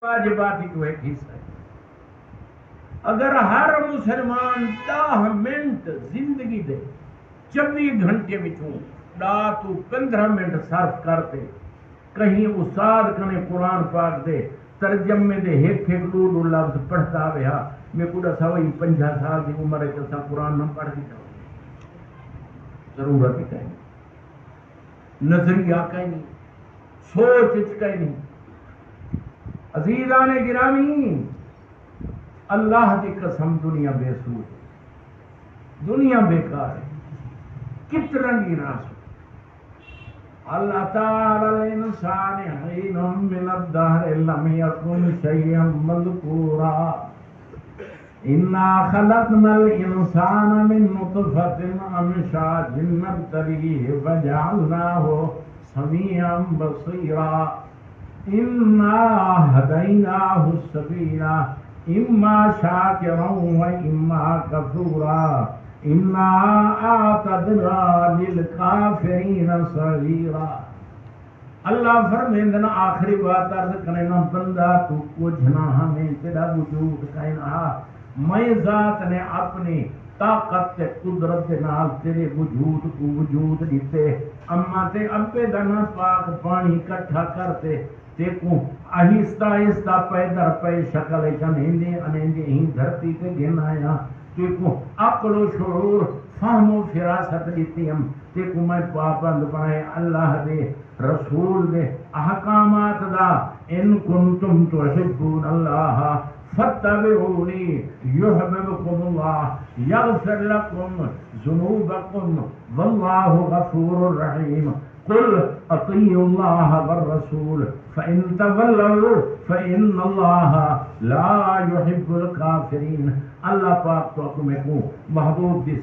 واجبات کو ایک حصہ ہے. اگر ہر مسلمان 10 منٹ زندگی دے 24 گھنٹے وچوں 10 تو 15 منٹ صرف کرتے کہیں استاد کنے قرآن پاک دے ترجمے دے ایک دو لفظ پڑھتا رہا میں کو دسا وہی 50 سال کی عمر ہے کہ قرآن نہ پڑھ دیتا ضرورت ہی کہیں نظریہ کہیں نہیں سوچ کہیں نہیں. عزیزان گرامی اللہ کی قسم دنیا بے سود ہے دنیا بیکار ہے کتنا گراس. اللہ تعالی الانسان حین من الدہر لم یکن شیئا مذکورا انا خلقنا الانسان من نطفۃ امشاج نبتلیہ فجعلناہ سمیعا بصیرا انا ہدیناہ السبیل اما شاکرا و اما کفورا انا اعتدنا للکافرین سعیرا. اللہ فرمیندنا آخری بات عرض کرنا بندہ تو کچھ نہ ہمیں تیرا وجود کہنا میں ذات نے اپنی طاقت تے قدرت دے نال تیرے وجود کو وجود دیتے اما تے ابے دنا پاک پانی اکٹھا کرتے تے کو آہستہ آہستہ پیدر پہ شکل جنہندے انہندے ہی دھرتی تے گن آیا تے کو عقل و شعور فہم و فراست دیتی ہم تے کو میں پابند بنائے اللہ دے رسول دے احکامات دا ان کنتم تحبون اللہ فاتبعونی یحببکم اللہ یغفر لکم ذنوبکم واللہ غفور رحیم. قل اطیعوا اللہ والرسول فإن تولوا فإن اللہ لا يحب الکافرین. اللہ پاک تو کو محبوب دی